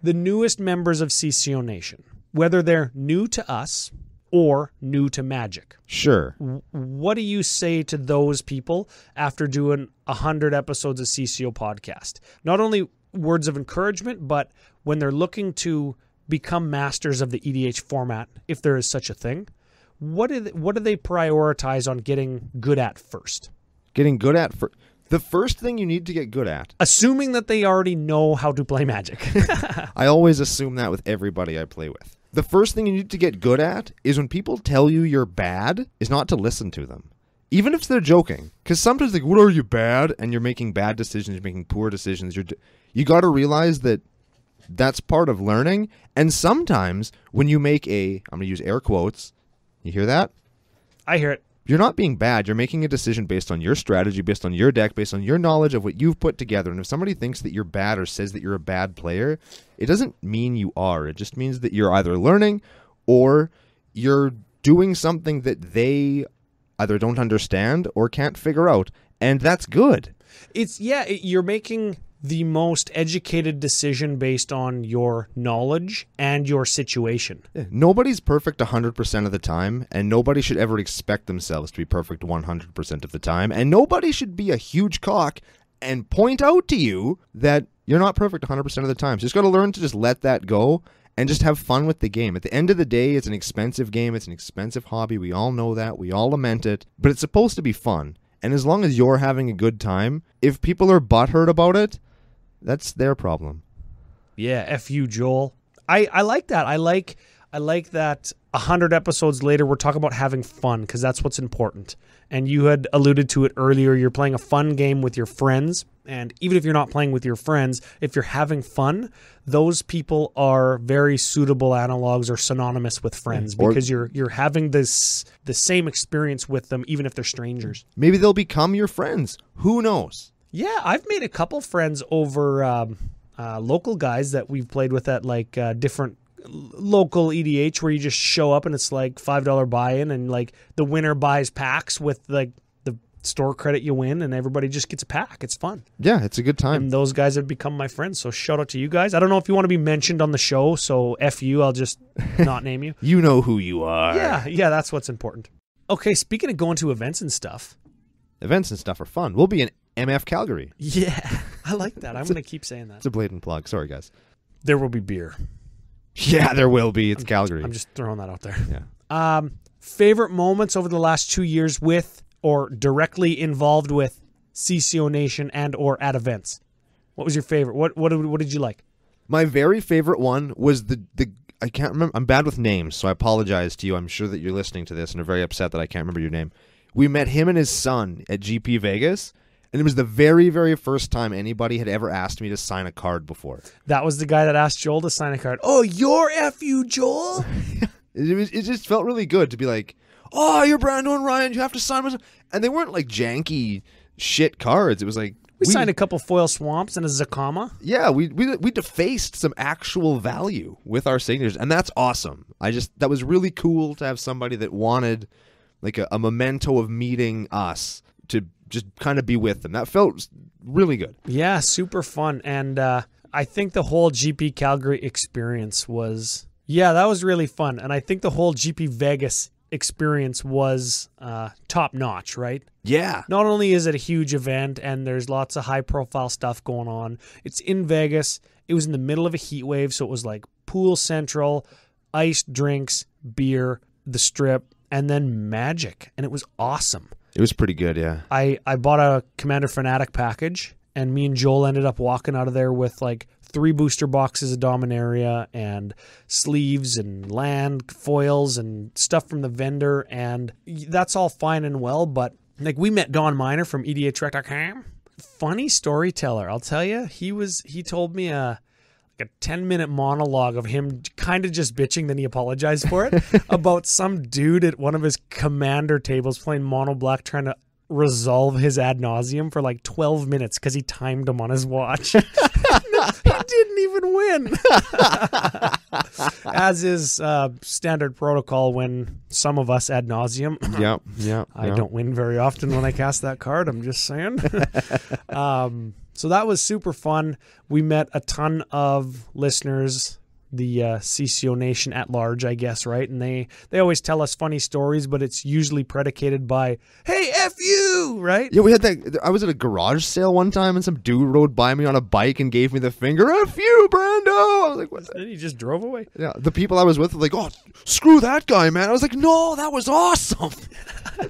The newest members of CCONation. whether they're new to us or new to Magic. Sure. What do you say to those people after doing 100 episodes of CCO Podcast? Not only words of encouragement, but when they're looking to become masters of the EDH format, if there is such a thing, what do they prioritize on getting good at first? Getting good at the first thing you need to get good at. Assuming that they already know how to play Magic. I always assume that with everybody I play with. The first thing you need to get good at is when people tell you you're bad, is not to listen to them. Even if they're joking. Because sometimes like, what are you bad? And you're making bad decisions, you're making poor decisions. You got to realize that that's part of learning. And sometimes when you make I'm going to use air quotes. You hear that? I hear it. You're not being bad. You're making a decision based on your strategy, based on your deck, based on your knowledge of what you've put together. And if somebody thinks that you're bad or says that you're a bad player, it doesn't mean you are. It just means that you're either learning or you're doing something that they either don't understand or can't figure out. And that's good. You're making the most educated decision based on your knowledge and your situation. Nobody's perfect 100% of the time, and nobody should ever expect themselves to be perfect 100% of the time, and nobody should be a huge cock and point out to you that you're not perfect 100% of the time. So you just got to learn to just let that go and just have fun with the game. At the end of the day, it's an expensive game. It's an expensive hobby. We all know that. We all lament it. But it's supposed to be fun. And as long as you're having a good time, if people are butthurt about it, that's their problem. Yeah, F you, Joel. I like that. I like that 100 episodes later, we're talking about having fun because that's what's important. And you had alluded to it earlier. You're playing a fun game with your friends. And even if you're not playing with your friends, if you're having fun, those people are very suitable analogs or synonymous with friends because you're having the same experience with them, even if they're strangers. Maybe they'll become your friends. Who knows? Yeah, I've made a couple friends over local guys that we've played with at like different local EDH where you just show up and it's like $5 buy-in and like the winner buys packs with like the store credit you win and everybody just gets a pack. It's fun. Yeah, it's a good time. And those guys have become my friends, so shout out to you guys. I don't know if you want to be mentioned on the show, so F you, I'll just not name you. You know who you are. Yeah, that's what's important. Okay, speaking of going to events and stuff. Events and stuff are fun. We'll be in MF Calgary. Yeah, I like that. I'm going to keep saying that. It's a blatant plug. Sorry, guys. There will be beer. Yeah, there will be. It's Calgary. I'm just throwing that out there. Yeah. Favorite moments over the last 2 years with or directly involved with CCONation and or at events? What was your favorite? What did you like? My very favorite one was the I can't remember. I'm bad with names, so I apologize to you. I'm sure that you're listening to this and are very upset that I can't remember your name. We met him and his son at GP Vegas, and it was the very, very first time anybody had ever asked me to sign a card before. That was the guy that asked Joel to sign a card. Oh, you're F.U. Joel? It just felt really good to be like, oh, you're Brando and Ryan, you have to sign my... And they weren't like janky shit cards. It was like... We signed a couple foil swamps and a Zakama. Yeah, we defaced some actual value with our signatures, and that's awesome. That was really cool to have somebody that wanted like a memento of meeting us to just kind of be with them. That felt really good. Yeah, super fun. And I think the whole GP Calgary experience was, that was really fun. And I think the whole GP Vegas experience was top notch, right? Yeah. Not only is it a huge event and there's lots of high profile stuff going on, it's in Vegas. It was in the middle of a heat wave, so it was like pool central, iced drinks, beer, the strip, and then Magic, and it was awesome. It was pretty good, yeah. I bought a Commander Fanatic package, and me and Joel ended up walking out of there with like 3 booster boxes of Dominaria and sleeves and land foils and stuff from the vendor, and that's all fine and well, but like we met Don Miner from EDHRec.com. Funny storyteller, I'll tell you. He told me a 10-minute monologue of him kind of just bitching, then he apologized for it, about some dude at one of his Commander tables playing mono black trying to resolve his ad nauseum for like 12 minutes because he timed him on his watch. He didn't even win. As is standard protocol when some of us ad nauseum. Yeah. I don't win very often when I cast that card, I'm just saying. So that was super fun. We met a ton of listeners CCONation at large, I guess, right? And they always tell us funny stories, but it's usually predicated by, hey, F you, right? Yeah, we had that. I was at a garage sale one time, and some dude rode by me on a bike and gave me the finger. F you, Brando! I was like, what? And he just drove away. Yeah, the people I was with were like, oh, screw that guy, man. I was like, no, that was awesome.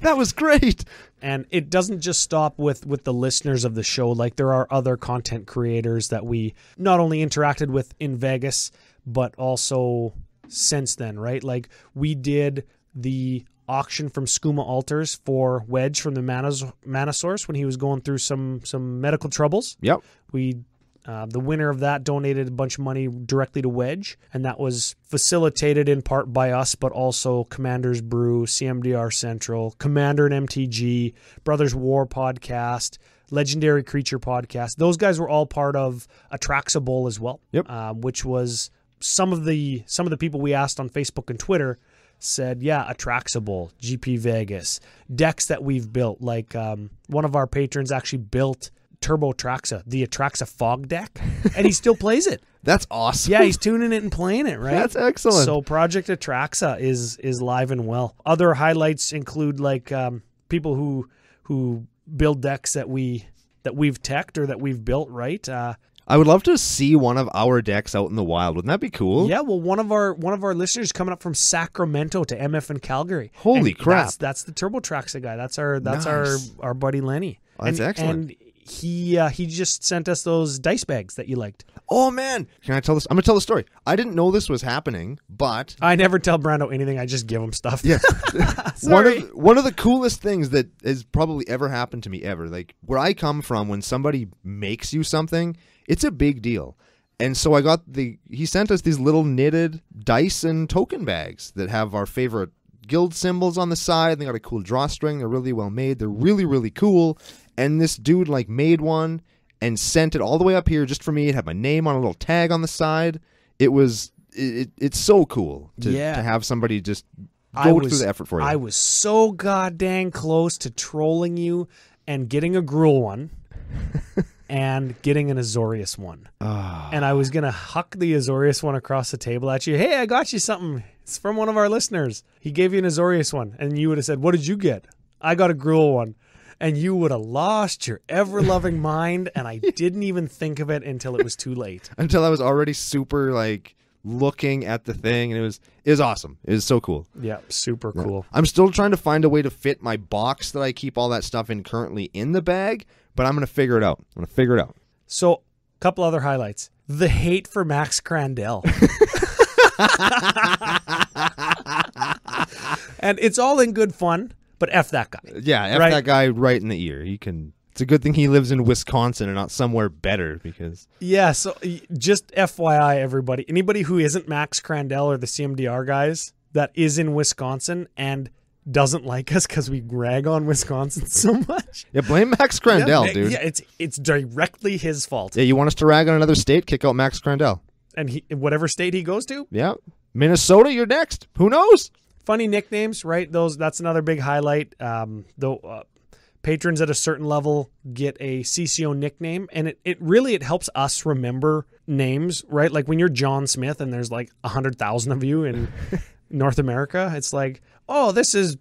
That was great. And it doesn't just stop with the listeners of the show. Like, there are other content creators that we not only interacted with in Vegas, but also since then, right? Like, we did the auction from Skooma Altars for Wedge from the Mana Source when he was going through some medical troubles. Yep. The winner of that donated a bunch of money directly to Wedge, and that was facilitated in part by us, but also Commander's Brew, CMDR Central, Commander and MTG, Brothers War Podcast, Legendary Creature Podcast. Those guys were all part of Atraxa Bowl as well. Yep. Which was some of the people we asked on Facebook and Twitter said, yeah, Atraxa Bowl, GP Vegas, decks that we've built. Like one of our patrons actually built Turbo Atraxa, the Atraxa Fog deck, and he still plays it. That's awesome. Yeah, he's tuning it and playing it, right? That's excellent. So Project Atraxa is live and well. Other highlights include like people who build decks that we've teched or that we've built, right? I would love to see one of our decks out in the wild. Wouldn't that be cool? Yeah, well, one of our listeners coming up from Sacramento to MF in Calgary. Holy crap! That's the Turbo Atraxa guy. That's our Nice. our buddy Lenny. Oh, that's excellent. And he just sent us those dice bags that you liked. Oh man, can I tell this? I'm gonna tell the story. I didn't know this was happening, but I never tell Brando anything. I just give him stuff. yeah, Sorry. one of the coolest things that has probably ever happened to me ever. Like where I come from, when somebody makes you something, it's a big deal. And so he sent us these little knitted dice and token bags that have our favorite guild symbols on the side. They got a cool drawstring. They're really well made. They're really, really cool. And this dude like made one and sent it all the way up here just for me. It had my name on a little tag on the side. It's so cool to have somebody just go through the effort for you. I was so goddamn close to trolling you and getting a Gruul one and getting an Azorius one. And I was going to huck the Azorius one across the table at you. Hey, I got you something. It's from one of our listeners. He gave you an Azorius one. And you would have said, what did you get? I got a Gruul one. And you would have lost your ever-loving mind, and I didn't even think of it until it was too late. Until I was already super, like, looking at the thing, and it was awesome. It was so cool. Yeah, super cool. I'm still trying to find a way to fit my box that I keep all that stuff in currently in the bag, but I'm going to figure it out. So, a couple other highlights. The hate for Max Crandell. And it's all in good fun. But F that guy. Yeah, F that guy right in the ear. It's a good thing he lives in Wisconsin and not somewhere better because... Yeah, so just FYI, everybody. Anybody who isn't Max Crandell or the CMDR guys that is in Wisconsin and doesn't like us because we rag on Wisconsin so much. Yeah, blame Max Crandell, dude. Yeah, it's directly his fault. Yeah, you want us to rag on another state? Kick out Max Crandell. And whatever state he goes to? Yeah. Minnesota, you're next. Who knows? Funny nicknames, right? That's another big highlight. Patrons at a certain level get a CCO nickname, and it helps us remember names, right? Like when you're John Smith and there's like 100,000 of you in North America, it's like, oh, this is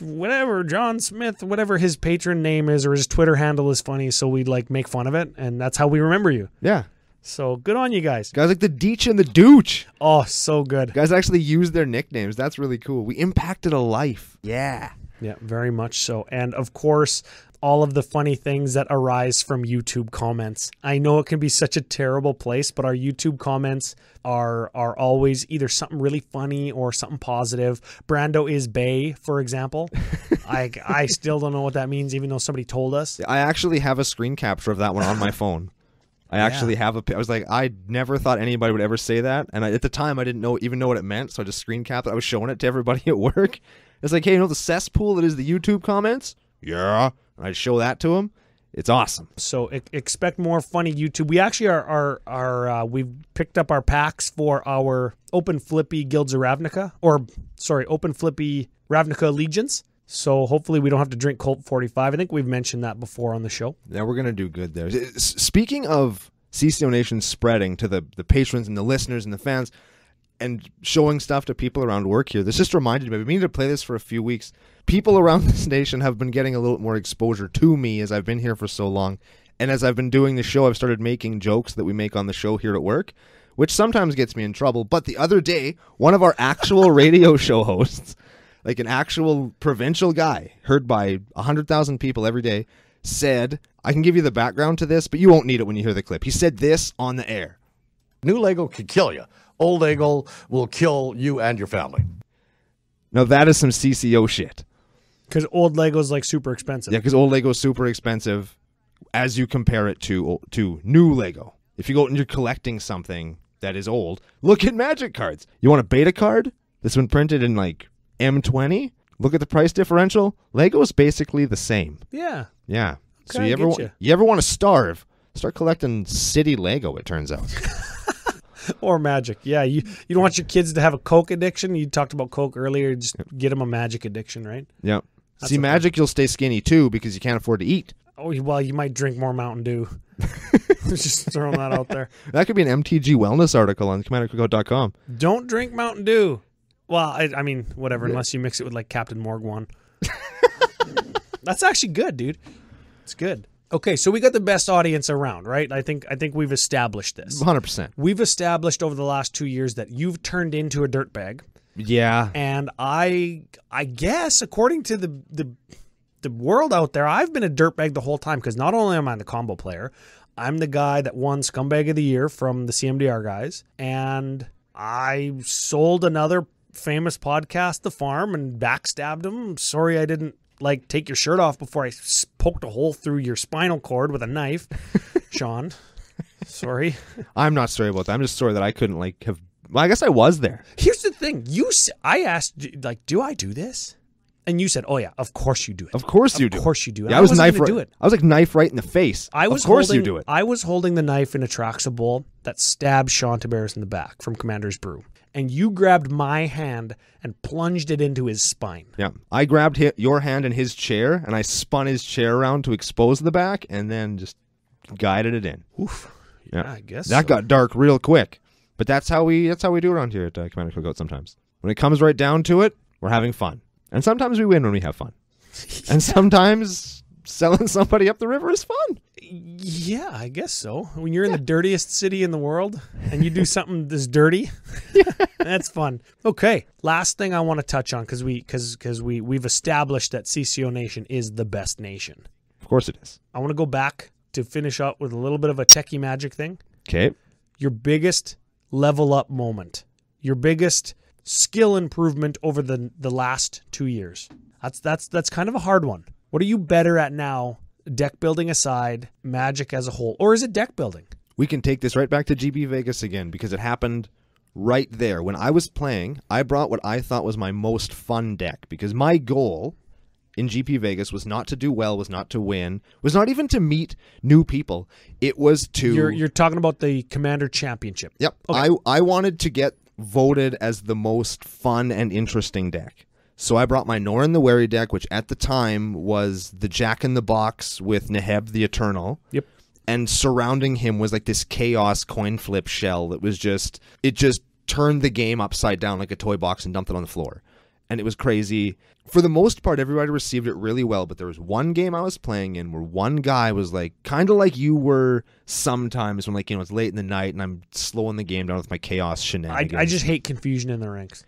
whatever John Smith, whatever his patron name is or his Twitter handle is funny, so we like make fun of it, and that's how we remember you. Yeah. So good on you guys. Guys like the Deech and the Dooch. Oh, so good. Guys actually use their nicknames. That's really cool. We impacted a life. Yeah. Yeah, very much so. And of course, all of the funny things that arise from YouTube comments. I know it can be such a terrible place, but our YouTube comments are always either something really funny or something positive. Brando is Bay, for example. I still don't know what that means, even though somebody told us. I actually have a screen capture of that one on my phone. I actually have I was like, I never thought anybody would ever say that. And at the time, I didn't even know what it meant. So I just screen capped it. I was showing it to everybody at work. It's like, hey, you know the cesspool that is the YouTube comments? Yeah. And I'd show that to them. It's awesome. So expect more funny YouTube. We actually we've picked up our packs for our Open Flippy Guilds of Ravnica, Open Flippy Ravnica Allegiance. So hopefully we don't have to drink Colt 45. I think we've mentioned that before on the show. Yeah, we're going to do good there. Speaking of CCONation spreading to the patrons and the listeners and the fans, and showing stuff to people around work here, this just reminded me, I've been meaning to play this for a few weeks. People around this nation have been getting a little more exposure to me as I've been here for so long. And as I've been doing the show, I've started making jokes that we make on the show here at work, which sometimes gets me in trouble. But the other day, one of our actual radio show hosts, like an actual provincial guy, heard by 100,000 people every day, said, I can give you the background to this, but you won't need it when you hear the clip. He said this on the air. New Lego could kill you. Old Lego will kill you and your family. Now that is some CCO shit. Because old Lego's like super expensive. Yeah, because old Lego's super expensive as you compare it to new Lego. If you go and you're collecting something that is old, look at Magic cards. You want a beta card that's been printed in like M20? Look at the price differential. Lego's basically the same. Yeah. Yeah. Okay, So you ever want to starve? Start collecting city Lego, it turns out. Or Magic. Yeah, you don't want your kids to have a Coke addiction. You talked about Coke earlier. Just get them a Magic addiction, right? Yeah. That's See, okay. Magic, you'll stay skinny too because you can't afford to eat. Oh, well, you might drink more Mountain Dew. Just throwing that out there. That could be an MTG wellness article on CommanderCookout.com. Don't drink Mountain Dew. Well, I mean, whatever, unless you mix it with like Captain Morgan. That's actually good, dude. It's good. Okay, so we got the best audience around, right? I think we've established this. 100%. We've established over the last 2 years that you've turned into a dirtbag. Yeah. And I guess according to the world out there, I've been a dirtbag the whole time because not only am I the combo player, I'm the guy that won Scumbag of the Year from the CMDR guys, and I sold another famous podcast, The Farm, and backstabbed him. Sorry I didn't take your shirt off before I poked a hole through your spinal cord with a knife. Sean, sorry. I'm not sorry about that. I'm just sorry that I couldn't have. Well, I guess I was there. Here's the thing. I asked, do I do this? And you said, oh yeah, of course you do it. Of course you do. Of course you do it. Yeah, I was knife right. Do it. I was like knife right in the face. Of course you do it. I was holding the knife in a Traxa bowl that stabbed Sean Tabaris in the back from Commander's Brew. And you grabbed my hand and plunged it into his spine. Yeah. I grabbed your hand in his chair, and I spun his chair around to expose the back, and then just guided it in. Oof. Yeah, I guess that got dark real quick. But that's how we do around here at Commander Cookout sometimes. When it comes right down to it, we're having fun. And sometimes we win when we have fun. And sometimes selling somebody up the river is fun. Yeah, I guess so. When you're in the dirtiest city in the world and you do something this dirty, that's fun. Okay, last thing I want to touch on because we've established that CCONation is the best nation. Of course it is. I want to go back to finish up with a little bit of a techie magic thing. Okay. Your biggest level up moment. Your biggest skill improvement over the last 2 years. That's kind of a hard one. What are you better at now, deck building aside, Magic as a whole? Or is it deck building? We can take this right back to GB Vegas again because it happened right there. When I was playing, I brought what I thought was my most fun deck because my goal in GP Vegas was not to do well, was not to win, was not even to meet new people. It was to... You're talking about the Commander Championship. Yep. Okay. I wanted to get voted as the most fun and interesting deck. So I brought my Norin the Wary deck, which at the time was the Jack in the Box with Neheb the Eternal. Yep. And surrounding him was like this chaos coin flip shell that was just turned the game upside down like a toy box and dumped it on the floor. And it was crazy. For the most part, everybody received it really well, but there was one game I was playing in where one guy was like, kind of like you were sometimes when it's late in the night and I'm slowing the game down with my chaos shenanigans. I just hate confusion in the ranks.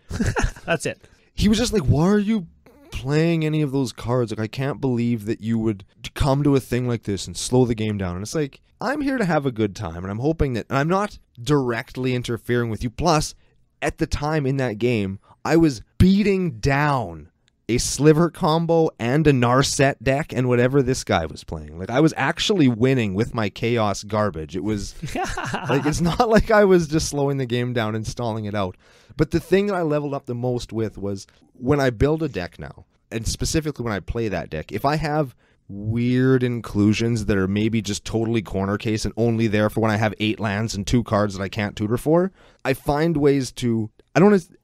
That's it. He was just like, why are you playing any of those cards? I can't believe that you would come to a thing like this and slow the game down. And it's like, I'm here to have a good time, and I'm hoping that, and I'm not directly interfering with you. Plus, at the time in that game, I was beating down a Sliver combo and a Narset deck and whatever this guy was playing. I was actually winning with my chaos garbage. It was it's not like I was just slowing the game down and stalling it out. But the thing that I leveled up the most with was when I build a deck now, and specifically when I play that deck, if I have weird inclusions that are maybe just totally corner case and only there for when I have 8 lands and 2 cards that I can't tutor for, I find ways to,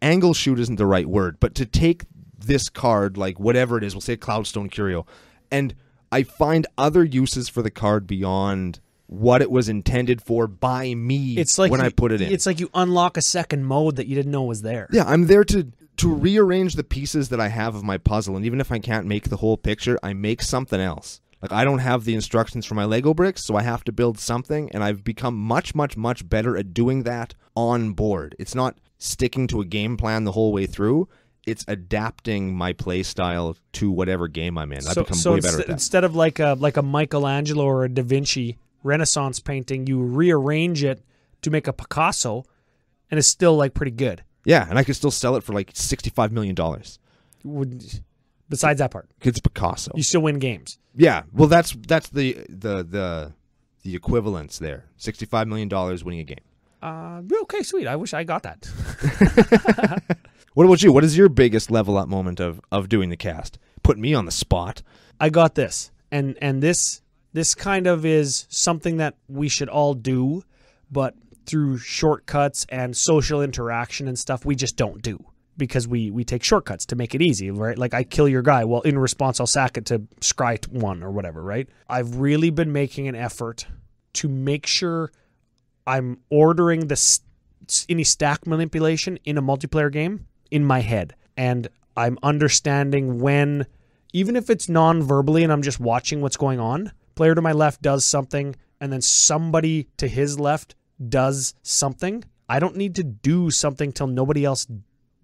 angle shoot isn't the right word, but to take this card, whatever it is, we'll say Cloudstone Curio, and I find other uses for the card beyond what it was intended for by me when I put it in. It's like you unlock a second mode that you didn't know was there. Yeah, I'm there to rearrange the pieces that I have of my puzzle, and even if I can't make the whole picture, I make something else. Like, I don't have the instructions for my Lego bricks, so I have to build something, and I've become much, much, much better at doing that on board. It's not sticking to a game plan the whole way through. It's adapting my play style to whatever game I'm in. I've become way better at that. Instead of like a Michelangelo or a Da Vinci Renaissance painting, you rearrange it to make a Picasso, and it's still like pretty good. Yeah, and I could still sell it for like $65 million. Besides that part, It's Picasso. you still win games. Yeah, well, that's the equivalence there. $65 million winning a game. Okay, sweet. I wish I got that. What about you? What is your biggest level up moment of doing the cast? Put me on the spot. I got this, and this kind of is something that we should all do, but through shortcuts and social interaction and stuff, we just don't do. Because we take shortcuts to make it easy, right? Like, I kill your guy. Well, in response, I'll sack it to scry 1 or whatever, right? I've really been making an effort to make sure I'm ordering any stack manipulation in a multiplayer game in my head. And I'm understanding when, even if it's non-verbally and I'm just watching what's going on, player to my left does something, and then somebody to his left does something. I don't need to do something till nobody else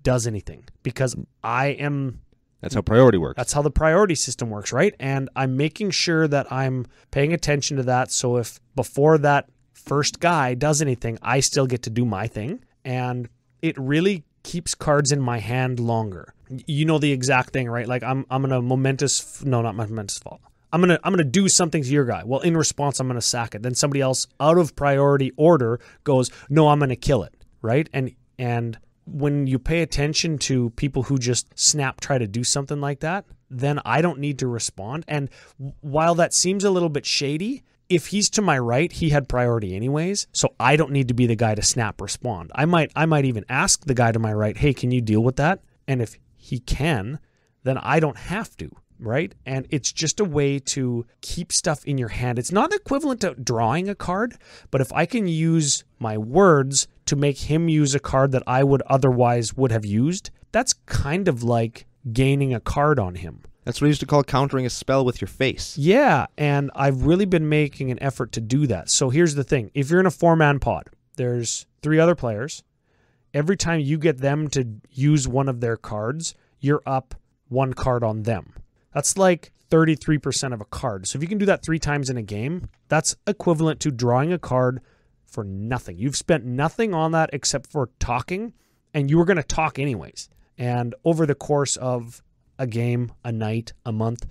does anything, because That's how priority works. That's how the priority system works, right? And I'm making sure that I'm paying attention to that, so if before that first guy does anything, I still get to do my thing, and it really keeps cards in my hand longer. You know the exact thing, right? Like, I'm gonna fall. I'm gonna do something to your guy. Well, in response, I'm gonna sack it. Then somebody else out of priority order goes, no, I'm gonna kill it, right? And when you pay attention to people who just try to do something like that, then I don't need to respond. And while that seems a little bit shady, if he's to my right, he had priority anyways, so I don't need to be the guy to respond. I might even ask the guy to my right, hey, can you deal with that? And if he can, then I don't have to, right? And it's just a way to keep stuff in your hand. It's not equivalent to drawing a card, but if I can use my words to make him use a card that I would have used, that's kind of like gaining a card on him. That's what I used to call countering a spell with your face. Yeah, and I've really been making an effort to do that. So here's the thing. If you're in a 4-man pod, there's 3 other players. Every time you get them to use one of their cards, you're up 1 card on them. That's like 33% of a card. So if you can do that 3 times in a game, that's equivalent to drawing a card for nothing. You've spent nothing on that except for talking, and you were going to talk anyways. And over the course of a game, a night, a month,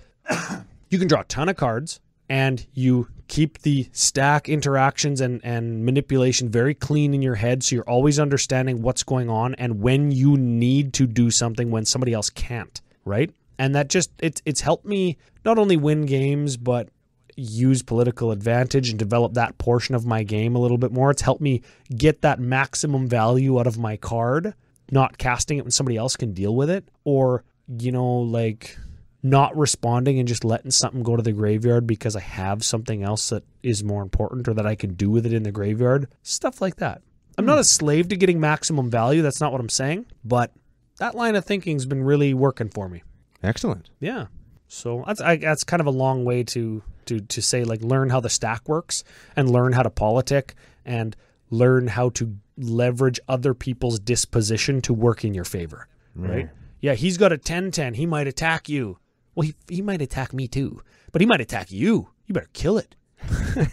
you can draw a ton of cards, and you keep the stack interactions and manipulation very clean in your head, so you're always understanding what's going on and when you need to do something when somebody else can't, right? And that just, it's helped me not only win games, but use political advantage and develop that portion of my game a little bit more. It's helped me get that maximum value out of my card, not casting it when somebody else can deal with it, or, like not responding and just letting something go to the graveyard because I have something else that is more important or that I can do with it in the graveyard. Stuff like that. I'm not a slave to getting maximum value. That's not what I'm saying, but that line of thinking has been really working for me. Excellent. Yeah. So that's kind of a long way to say, like, learn how the stack works and learn how to politic and learn how to leverage other people's disposition to work in your favor, right? Yeah, he's got a 10-10. He might attack you. Well, he might attack me too, but he might attack you. You better kill it,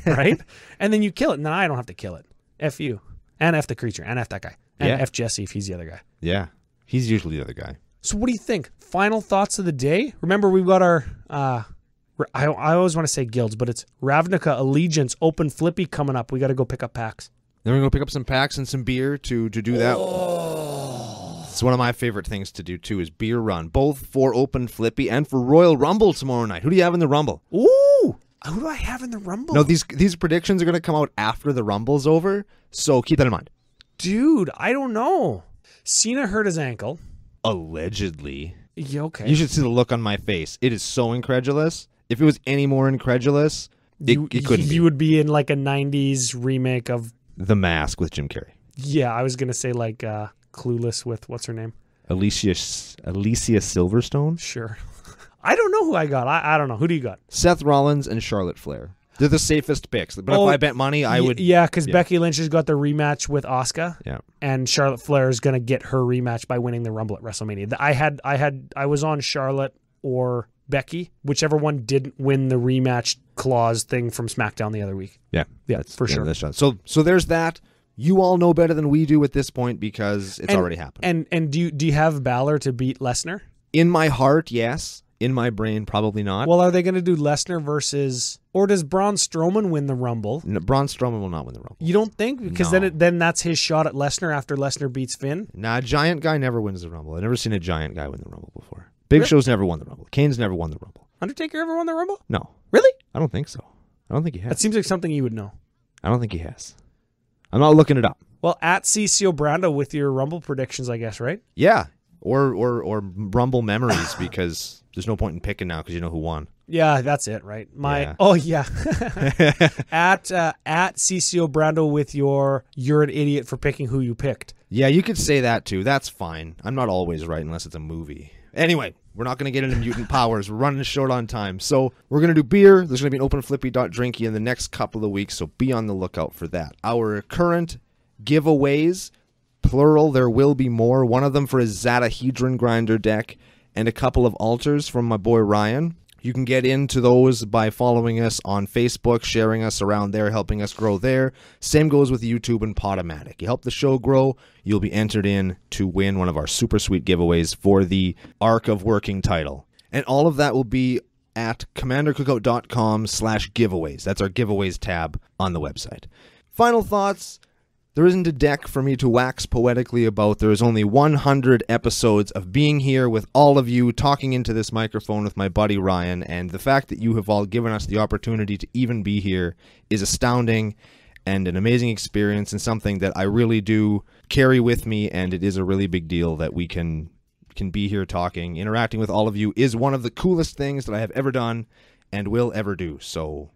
right? And then you kill it, and then I don't have to kill it. F you. And F the creature, and F that guy. And F Jesse if he's the other guy. Yeah, he's usually the other guy. So what do you think? Final thoughts of the day? Remember, we've got our, I always want to say guilds, but it's Ravnica Allegiance Open Flippy coming up. We got to go pick up packs. Then we're going to pick up some packs and some beer to do that. Oh. It's one of my favorite things to do, too, is beer run, both for Open Flippy and for Royal Rumble tomorrow night. Who do you have in the Rumble? Ooh! Who do I have in the Rumble? No, these predictions are going to come out after the Rumble's over, so keep that in mind. Dude, I don't know. Cena hurt his ankle. Allegedly. Yeah, okay. You should see the look on my face. It is so incredulous. If it was any more incredulous, It couldn't be. You would be in like a 90s remake of The Mask with Jim Carrey. Yeah, I was going to say like Clueless with what's her name? Alicia Silverstone? Sure. I don't know who I got. I don't know. Who do you got? Seth Rollins and Charlotte Flair. They're the safest picks. But if I bet money, I would... Yeah, because Becky Lynch has got the rematch with Asuka. Yeah. And Charlotte Flair is going to get her rematch by winning the Rumble at WrestleMania. I was on Charlotte or Becky, whichever one didn't win the rematch clause thing from SmackDown the other week. Yeah. For sure. So there's that. You all know better than we do at this point because it's already happened. And do you have Balor to beat Lesnar? In my heart, yes. In my brain, probably not. Well, are they going to do Lesnar versus... Or does Braun Strowman win the Rumble? No, Braun Strowman will not win the Rumble. You don't think? Because then that's his shot at Lesnar after Lesnar beats Finn? Nah, a giant guy never wins the Rumble. I've never seen a giant guy win the Rumble before. Big Show's never won the Rumble. Kane's never won the Rumble. Undertaker ever won the Rumble? No. Really? I don't think so. I don't think he has. That seems like something you would know. I don't think he has. I'm not looking it up. Well, at CCOPodcast with your Rumble predictions, I guess, right? Yeah. Or Rumble memories because there's no point in picking now because you know who won. Yeah, that's it, right? Yeah. At CCO Brando with you're an idiot for picking who you picked. Yeah, you could say that too. That's fine. I'm not always right unless it's a movie. Anyway, we're not going to get into mutant powers. We're running short on time. So we're going to do beer. There's going to be an open flippy.drinky in the next couple of weeks, so be on the lookout for that. Our current giveaways, plural, there will be more. One of them for a Zatahedron grinder deck and a couple of altars from my boy Ryan. You can get into those by following us on Facebook, sharing us around there, helping us grow there. Same goes with YouTube and Podomatic. You help the show grow, you'll be entered in to win one of our super sweet giveaways for the Arc of Working title. And all of that will be at commandercookout.com/giveaways. That's our giveaways tab on the website. Final thoughts. There isn't a deck for me to wax poetically about. There is only 100 episodes of being here with all of you, talking into this microphone with my buddy Ryan, and the fact that you have all given us the opportunity to even be here is astounding and an amazing experience and something that I really do carry with me, and it is a really big deal that we can be here talking. Interacting with all of you is one of the coolest things that I have ever done and will ever do, so...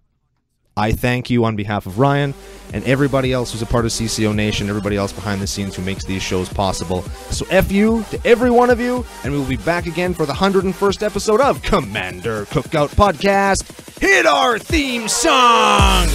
I thank you on behalf of Ryan and everybody else who's a part of CCONation, everybody else behind the scenes who makes these shows possible. So F you to every one of you, and we will be back again for the 101st episode of Commander Cookout Podcast. Hit our theme song!